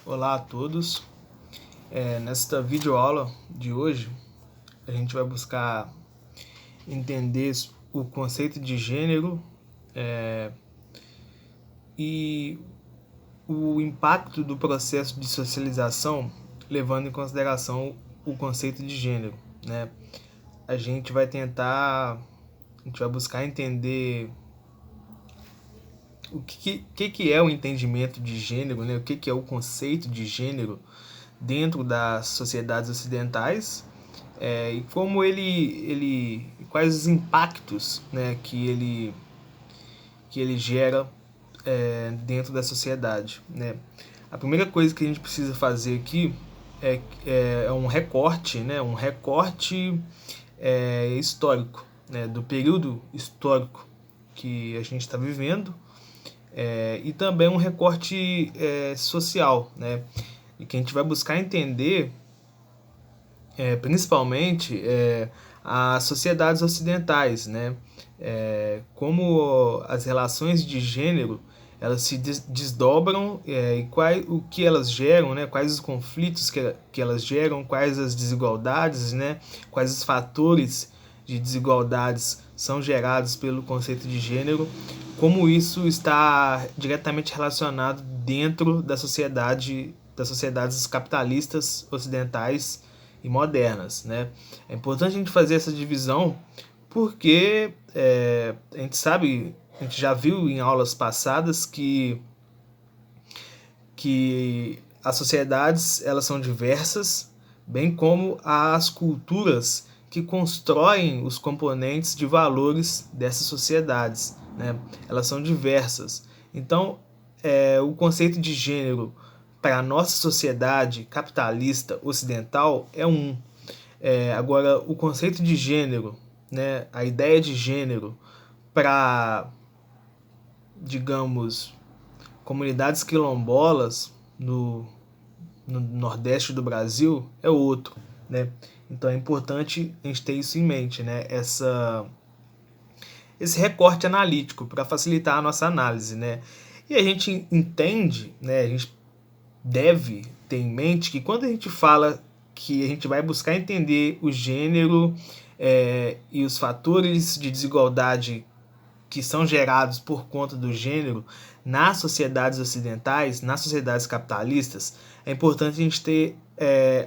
Olá a todos. Nesta videoaula de hoje, a gente vai buscar entender o conceito de gênero e o impacto do processo de socialização, levando em consideração o conceito de gênero, né? A gente vai buscar entender o que é o entendimento de gênero, né? O que é o conceito de gênero dentro das sociedades ocidentais, e como quais os impactos, né, que ele gera dentro da sociedade, né? A primeira coisa que a gente precisa fazer aqui é um recorte, né, histórico, né, do período histórico que a gente está vivendo, e também um recorte social, né, e que a gente vai buscar entender principalmente as sociedades ocidentais, né? Como as relações de gênero elas se desdobram, e o que elas geram, né? Quais os conflitos que elas geram, quais as desigualdades, né? Quais os fatores de desigualdades são gerados pelo conceito de gênero, como isso está diretamente relacionado dentro das sociedades capitalistas ocidentais e modernas, né? É importante a gente fazer essa divisão porque a gente sabe, a gente já viu em aulas passadas que as sociedades elas são diversas, bem como as culturas que constroem os componentes de valores dessas sociedades, né? Elas são diversas. Então, o conceito de gênero para a nossa sociedade capitalista ocidental é um. Agora, o conceito de gênero, né, a ideia de gênero para, digamos, comunidades quilombolas no Nordeste do Brasil é outro, né? Então é importante a gente ter isso em mente, né? Esse recorte analítico para facilitar a nossa análise, né? E a gente entende, né? A gente deve ter em mente que quando a gente fala que a gente vai buscar entender o gênero e os fatores de desigualdade que são gerados por conta do gênero nas sociedades ocidentais, nas sociedades capitalistas, é importante a gente ter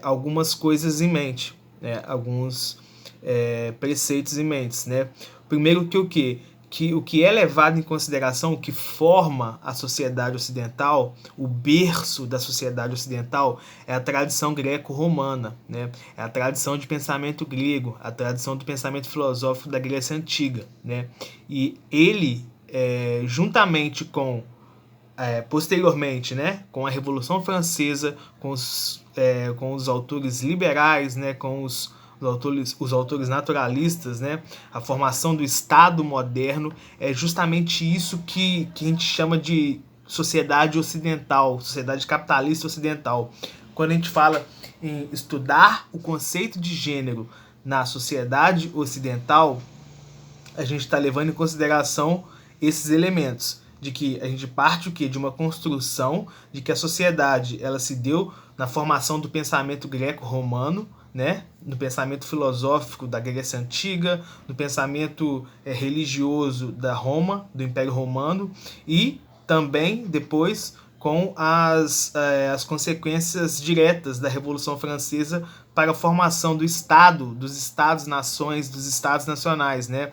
algumas coisas em mente, né? Alguns preceitos em mente, né? Primeiro que o quê? Que o que é levado em consideração, o que forma a sociedade ocidental, o berço da sociedade ocidental, é a tradição greco-romana, né? É a tradição de pensamento grego, a tradição do pensamento filosófico da Grécia Antiga, né? E ele, juntamente com posteriormente, né, com a Revolução Francesa, com os autores liberais, né, com os autores naturalistas, né, a formação do Estado moderno, é justamente isso que a gente chama de sociedade ocidental, sociedade capitalista ocidental. Quando a gente fala em estudar o conceito de gênero na sociedade ocidental, a gente está levando em consideração esses elementos, de que a gente parte o quê? De uma construção de que a sociedade ela se deu na formação do pensamento greco-romano, né? No pensamento filosófico da Grécia Antiga, no pensamento religioso da Roma, do Império Romano, e também depois com as consequências diretas da Revolução Francesa para a formação do Estado, dos Estados-nações, dos Estados nacionais, né?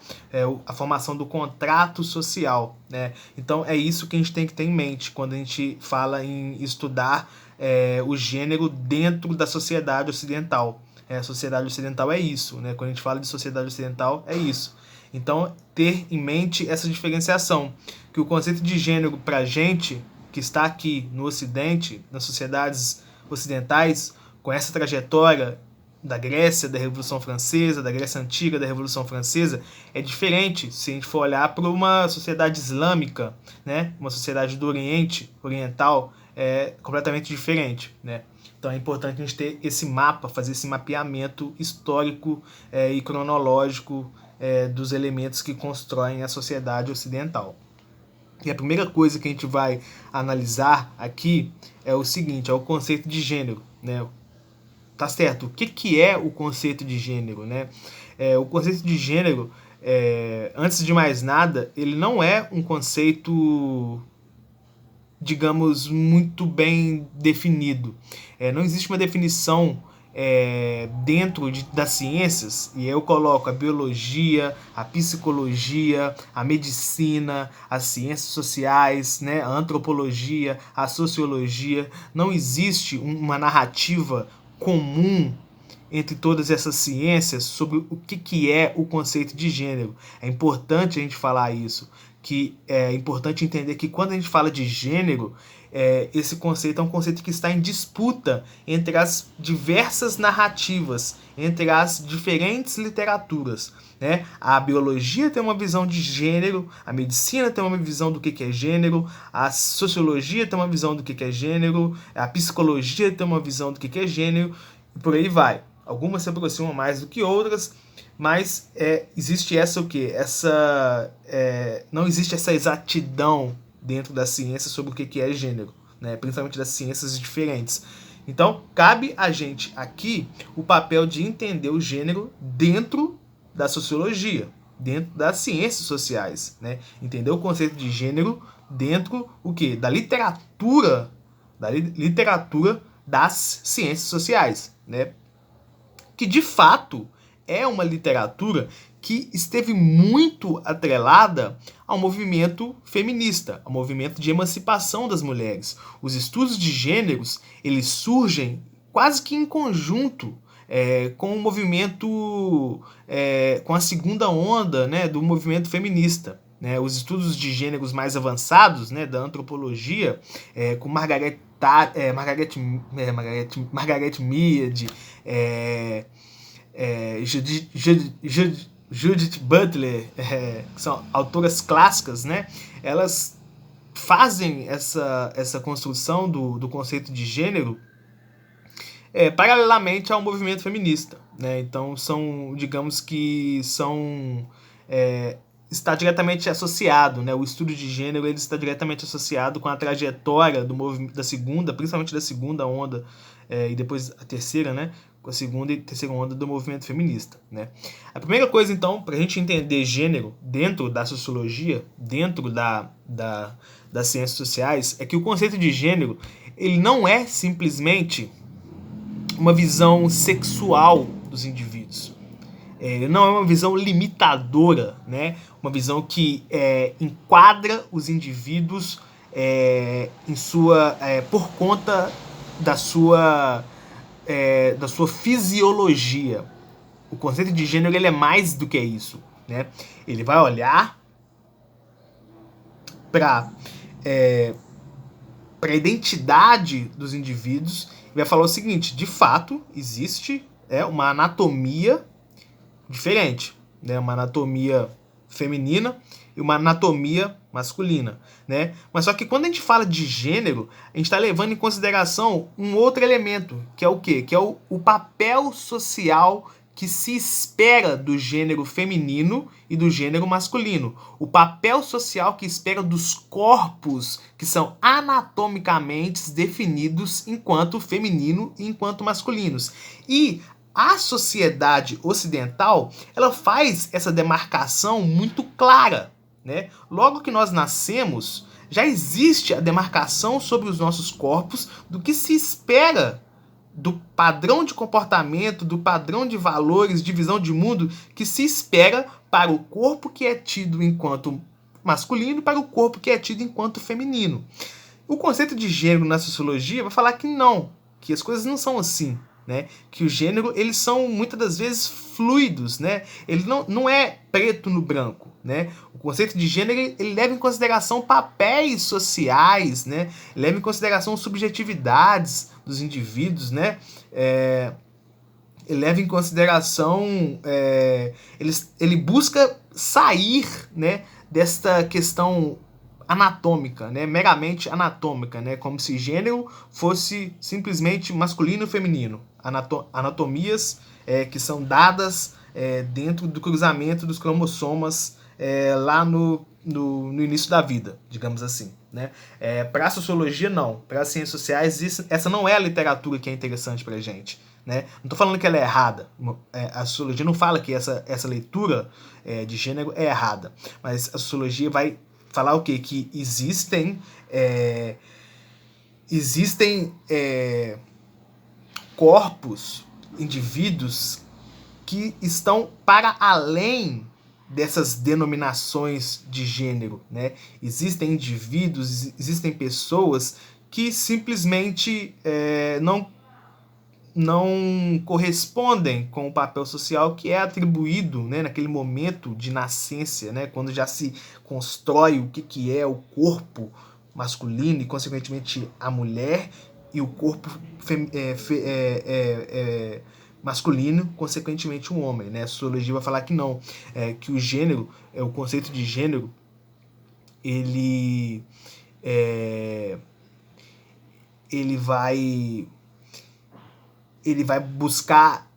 A formação do contrato social, né? Então é isso que a gente tem que ter em mente quando a gente fala em estudar o gênero dentro da sociedade ocidental. A sociedade ocidental é isso, né? Quando a gente fala de sociedade ocidental, é isso. Então, ter em mente essa diferenciação, que o conceito de gênero para a gente, que está aqui no Ocidente, nas sociedades ocidentais, com essa trajetória da Grécia, da Revolução Francesa, da Grécia Antiga, da Revolução Francesa, é diferente se a gente for olhar para uma sociedade islâmica, né? Uma sociedade do Oriente, oriental, é completamente diferente, né? Então é importante a gente ter esse mapa, fazer esse mapeamento histórico e cronológico dos elementos que constroem a sociedade ocidental. E a primeira coisa que a gente vai analisar aqui é o seguinte, é o conceito de gênero, né? Tá certo? O que é o conceito de gênero, né? O conceito de gênero, antes de mais nada, ele não é um conceito, digamos, muito bem definido. Não existe uma definição dentro das ciências, e eu coloco a biologia, a psicologia, a medicina, as ciências sociais, né, a antropologia, a sociologia. Não existe uma narrativa comum entre todas essas ciências sobre o que é o conceito de gênero. É importante a gente falar isso, que é importante entender que quando a gente fala de gênero, esse conceito é um conceito que está em disputa entre as diversas narrativas, entre as diferentes literaturas, né? A biologia tem uma visão de gênero, a medicina tem uma visão do que é gênero, a sociologia tem uma visão do que é gênero, a psicologia tem uma visão do que é gênero, e por aí vai. Algumas se aproximam mais do que outras, mas existe essa o quê? Não existe essa exatidão dentro da ciência sobre o que é gênero, né? Principalmente das ciências diferentes. Então, cabe a gente aqui o papel de entender o gênero dentro da sociologia, dentro das ciências sociais, né? Entender o conceito de gênero dentro o quê? Da literatura das ciências sociais, né? Que de fato é uma literatura que esteve muito atrelada ao movimento feminista, ao movimento de emancipação das mulheres. Os estudos de gêneros, eles surgem quase que em conjunto com o movimento, com a segunda onda, né, do movimento feminista. Né? Os estudos de gêneros mais avançados, né, da antropologia, com Margaret Mead, Judith Butler, que são autoras clássicas, né? Elas fazem essa construção do conceito de gênero paralelamente ao movimento feminista, né? Então digamos que está diretamente associado, né? O estudo de gênero ele está diretamente associado com a trajetória principalmente da segunda onda, e depois a terceira, né? Com a segunda e terceira onda do movimento feminista, né? A primeira coisa, então, para a gente entender gênero dentro da sociologia, dentro das ciências sociais, é que o conceito de gênero ele não é simplesmente uma visão sexual dos indivíduos. Não é uma visão limitadora, né? Uma visão que enquadra os indivíduos por conta da sua fisiologia. O conceito de gênero ele é mais do que isso, né? Ele vai olhar para a identidade dos indivíduos e vai falar o seguinte: de fato existe uma anatomia diferente, né? Uma anatomia feminina e uma anatomia masculina, né? Mas só que quando a gente fala de gênero, a gente está levando em consideração um outro elemento, que é o quê? Que é o papel social que se espera do gênero feminino e do gênero masculino. O papel social que espera dos corpos que são anatomicamente definidos enquanto feminino e enquanto masculinos. E a sociedade ocidental, ela faz essa demarcação muito clara, né? Logo que nós nascemos, já existe a demarcação sobre os nossos corpos do que se espera do padrão de comportamento, do padrão de valores, de visão de mundo que se espera para o corpo que é tido enquanto masculino e para o corpo que é tido enquanto feminino. O conceito de gênero na sociologia vai falar que não, que as coisas não são assim, né? Que o gênero, eles são muitas das vezes fluidos, né? Ele não é preto no branco, né? O conceito de gênero, ele leva em consideração papéis sociais, né? Ele leva em consideração subjetividades dos indivíduos, né? Ele leva em consideração, ele busca sair, né, desta questão anatômica, né, meramente anatômica, né, como se gênero fosse simplesmente masculino e feminino, anatomias que são dadas dentro do cruzamento dos cromossomas lá no no início da vida, digamos assim, né? Para a sociologia, não. Para as ciências sociais, essa não é a literatura que é interessante para a gente. Né? Não estou falando que ela é errada. A sociologia não fala que essa leitura de gênero é errada. Mas a sociologia vai falar o quê? Que existem corpos, indivíduos que estão para além dessas denominações de gênero, né? Existem indivíduos, existem pessoas que simplesmente não correspondem com o papel social que é atribuído, né, naquele momento de nascença, né, quando já se constrói o que é o corpo masculino e, consequentemente, a mulher, e o corpo masculino, consequentemente, um homem. Né? A sociologia vai falar que não, que o gênero, o conceito de gênero, ele vai buscar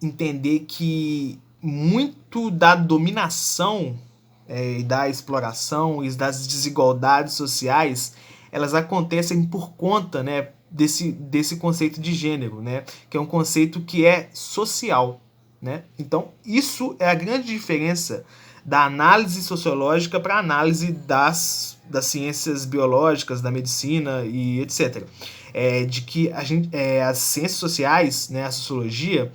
entender que muito da dominação e da exploração e das desigualdades sociais, elas acontecem por conta, né, desse conceito de gênero, né, que é um conceito que é social. Né? Então, isso é a grande diferença da análise sociológica para a análise das ciências biológicas, da medicina e etc. De que as ciências sociais, né, a sociologia,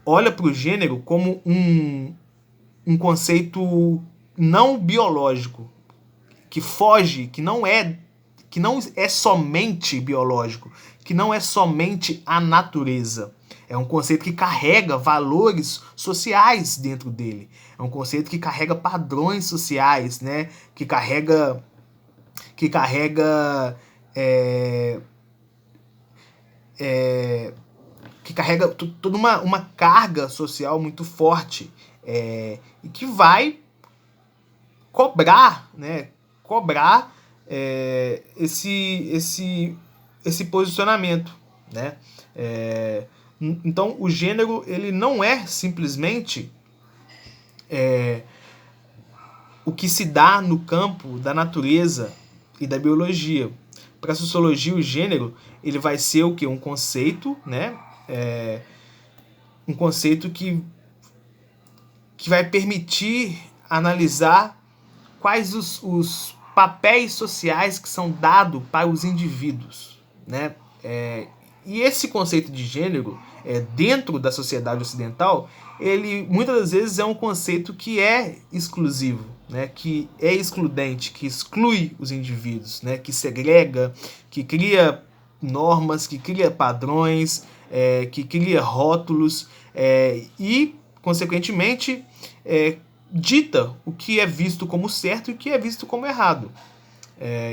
olha para o gênero como um conceito não biológico, que foge, que não é somente biológico, que não é somente a natureza. É um conceito que carrega valores sociais dentro dele. É um conceito que carrega padrões sociais, né? Que carrega toda uma carga social muito forte, e que vai cobrar, né? Esse posicionamento, né? Então, o gênero, ele não é simplesmente o que se dá no campo da natureza e da biologia. Para a sociologia, o gênero, ele vai ser o quê? Um conceito, né? Um conceito que vai permitir analisar quais os papéis sociais que são dados para os indivíduos, né? E esse conceito de gênero, dentro da sociedade ocidental, ele muitas das vezes é um conceito que é exclusivo, né? Que é excludente, que exclui os indivíduos, né? Que segrega, que cria normas, que cria padrões, que cria rótulos e, consequentemente, dita o que é visto como certo e o que é visto como errado.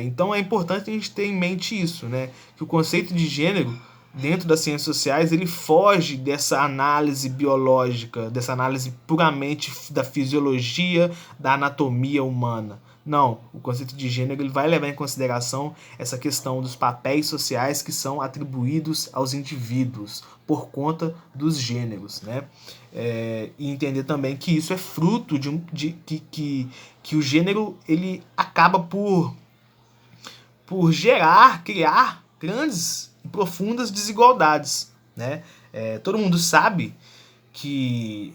Então é importante a gente ter em mente isso, né? Que o conceito de gênero, dentro das ciências sociais, ele foge dessa análise biológica, dessa análise puramente da fisiologia, da anatomia humana. Não, o conceito de gênero ele vai levar em consideração essa questão dos papéis sociais que são atribuídos aos indivíduos por conta dos gêneros, né? E entender também que isso é fruto que o gênero ele acaba por criar grandes e profundas desigualdades, né? Todo mundo sabe que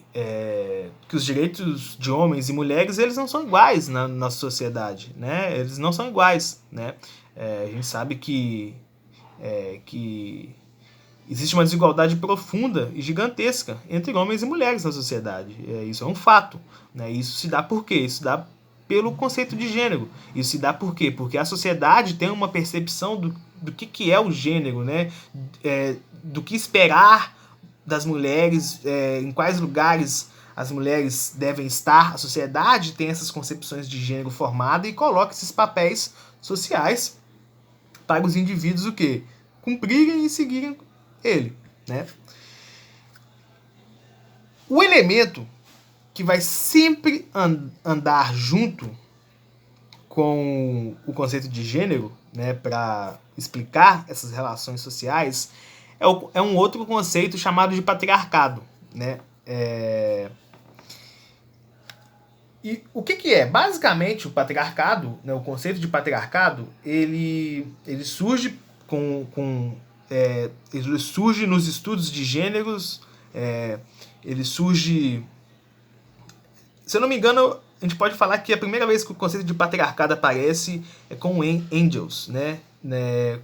os direitos de homens e mulheres eles não são iguais na nossa sociedade, né? Eles não são iguais, né? A gente sabe que existe uma desigualdade profunda e gigantesca entre homens e mulheres na sociedade. Isso é um fato, né? Isso se dá por quê? Isso se dá pelo conceito de gênero. Isso se dá por quê? Porque a sociedade tem uma percepção do que é o gênero, né? Do que esperar das mulheres, em quais lugares as mulheres devem estar. A sociedade tem essas concepções de gênero formada e coloca esses papéis sociais para os indivíduos o quê? Cumprirem e seguirem ele, né? O elemento que vai sempre andar junto com o conceito de gênero, né, para explicar essas relações sociais, é um outro conceito chamado de patriarcado, né? E o que é? Basicamente, o patriarcado, né, o conceito de patriarcado, ele surge ele surge nos estudos de gêneros, ele surge... Se eu não me engano, a gente pode falar que a primeira vez que o conceito de patriarcado aparece é com Engels, né?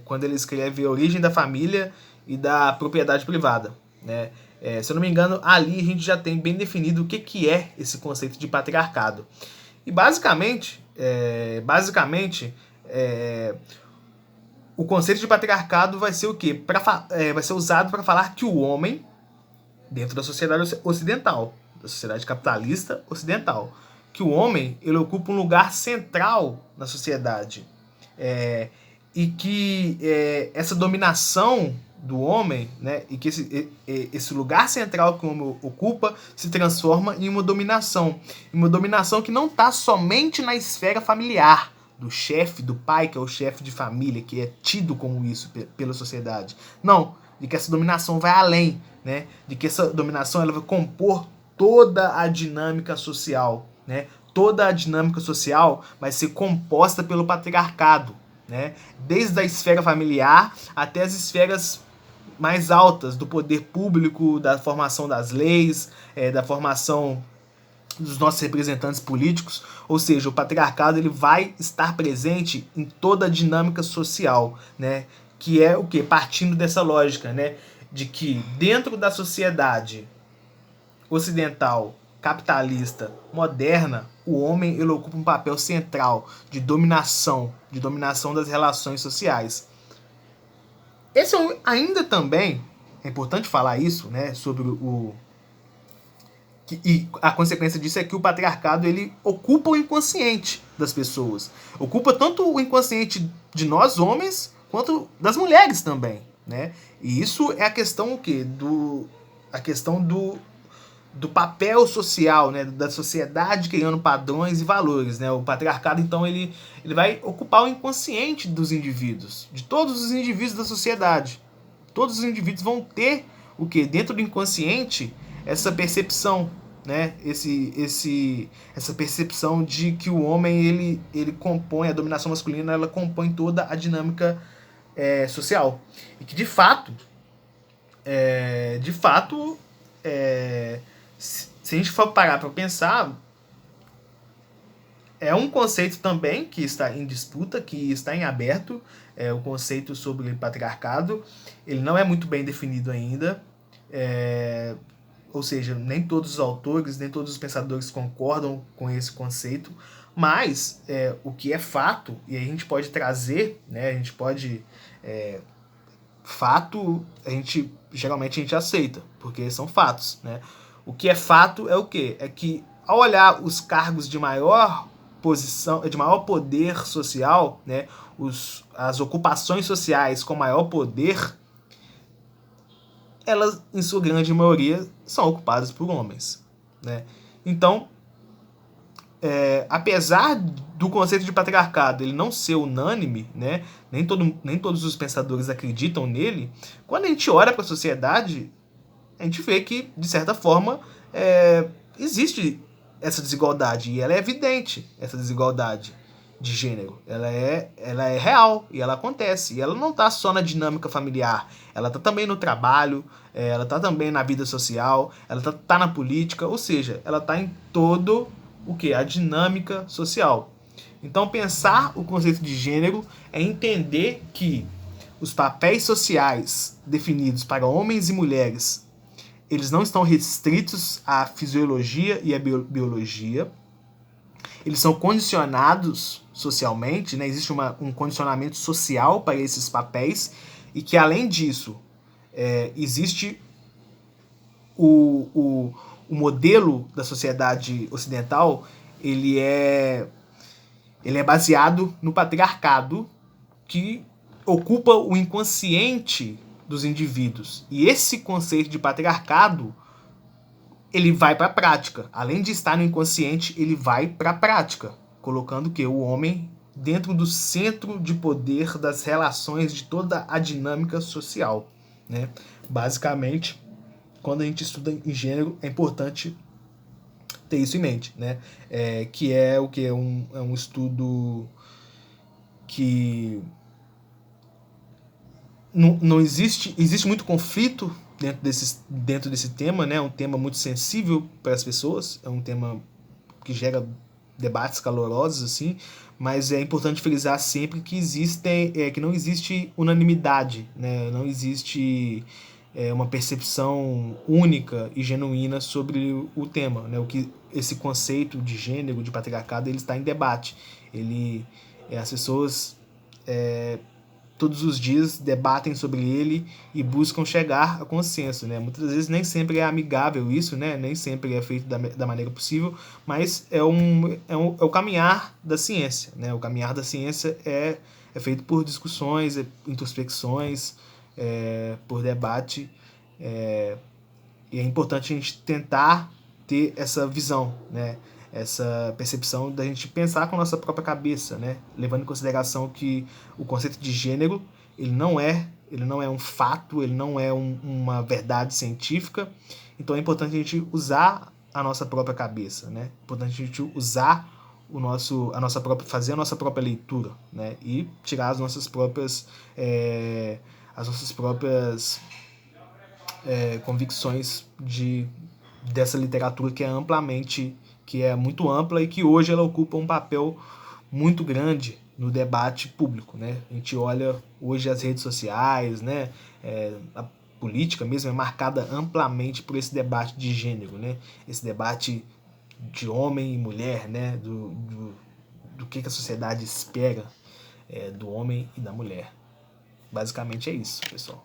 Quando ele escreve A Origem da Família e da Propriedade Privada, né? Se eu não me engano, ali a gente já tem bem definido o que é esse conceito de patriarcado. E basicamente, o conceito de patriarcado vai ser o quê? Vai ser usado para falar que o homem, dentro da sociedade ocidental, da sociedade capitalista ocidental, que o homem ele ocupa um lugar central na sociedade. E que essa dominação do homem, né, e que esse lugar central que o homem ocupa se transforma em uma dominação que não está somente na esfera familiar do chefe, do pai, que é o chefe de família, que é tido como isso pela sociedade. Não, de que essa dominação vai além, né, de que essa dominação ela vai compor toda a dinâmica social, né? Toda a dinâmica social vai ser composta pelo patriarcado, né? Desde a esfera familiar até as esferas mais altas do poder público, da formação das leis, da formação dos nossos representantes políticos. Ou seja, o patriarcado ele vai estar presente em toda a dinâmica social, né? Que é o quê? Partindo dessa lógica, né? De que dentro da sociedade ocidental, capitalista, moderna, o homem ele ocupa um papel central de dominação das relações sociais. Esse ainda também, é importante falar isso, né, sobre e a consequência disso é que o patriarcado ele ocupa o inconsciente das pessoas. Ocupa tanto o inconsciente de nós homens, quanto das mulheres também, né? E isso é a questão o quê? A questão do papel social, né, da sociedade criando padrões e valores, né? O patriarcado então ele vai ocupar o inconsciente dos indivíduos, de todos os indivíduos da sociedade. Todos os indivíduos vão ter o que dentro do inconsciente essa percepção, né? Essa percepção de que o homem ele compõe a dominação masculina, ela compõe toda a dinâmica social e que de fato se a gente for parar para pensar, é um conceito também que está em disputa, que está em aberto, o conceito sobre patriarcado. Ele não é muito bem definido ainda, ou seja, nem todos os autores, nem todos os pensadores concordam com esse conceito, mas o que é fato, e a gente pode trazer, né, a gente pode... fato, geralmente a gente aceita, porque são fatos, né? O que é fato é o quê? É que ao olhar os cargos de maior posição, de maior poder social, né, as ocupações sociais com maior poder, elas, em sua grande maioria, são ocupadas por homens, né? Então, apesar do conceito de patriarcado ele não ser unânime, né, nem todos os pensadores acreditam nele, quando a gente olha para a sociedade, a gente vê que, de certa forma, existe essa desigualdade, e ela é evidente, essa desigualdade de gênero. Ela é real, e ela acontece. E ela não está só na dinâmica familiar, ela está também no trabalho, ela está também na vida social, ela está na política, ou seja, ela está em todo o que? A dinâmica social. Então, pensar o conceito de gênero é entender que os papéis sociais definidos para homens e mulheres eles não estão restritos à fisiologia e à biologia. Eles são condicionados socialmente, né? Existe um condicionamento social para esses papéis e que, além disso, existe o modelo da sociedade ocidental, ele é baseado no patriarcado que ocupa o inconsciente dos indivíduos. E esse conceito de patriarcado, ele vai para a prática. Além de estar no inconsciente, ele vai para a prática, colocando que o homem dentro do centro de poder das relações de toda a dinâmica social, né? Basicamente, quando a gente estuda em gênero, é importante ter isso em mente, né? Que é o que? É um estudo que não existe muito conflito dentro desse tema, né? É um tema muito sensível para as pessoas, é um tema que gera debates calorosos, assim, mas é importante frisar sempre que que não existe unanimidade, né? Não existe uma percepção única e genuína sobre o tema, né? O que esse conceito de gênero, de patriarcado, ele está em debate. As pessoas todos os dias debatem sobre ele e buscam chegar a consenso, né? Muitas vezes nem sempre é amigável isso, né? Nem sempre é feito da maneira possível, mas é o caminhar da ciência, né? O caminhar da ciência é feito por discussões, introspecções, por debate, e é importante a gente tentar ter essa visão, né? Essa percepção da gente pensar com a nossa própria cabeça, né? Levando em consideração que o conceito de gênero ele não é um fato, ele não é uma verdade científica. Então é importante a gente usar a nossa própria cabeça, né? É importante a gente usar fazer a nossa própria leitura, né? E tirar as nossas próprias convicções dessa literatura que é muito ampla e que hoje ela ocupa um papel muito grande no debate público, né? A gente olha hoje as redes sociais, né? A política mesmo é marcada amplamente por esse debate de gênero, né? Esse debate de homem e mulher, né? Do que a sociedade espera do homem e da mulher. Basicamente é isso, pessoal.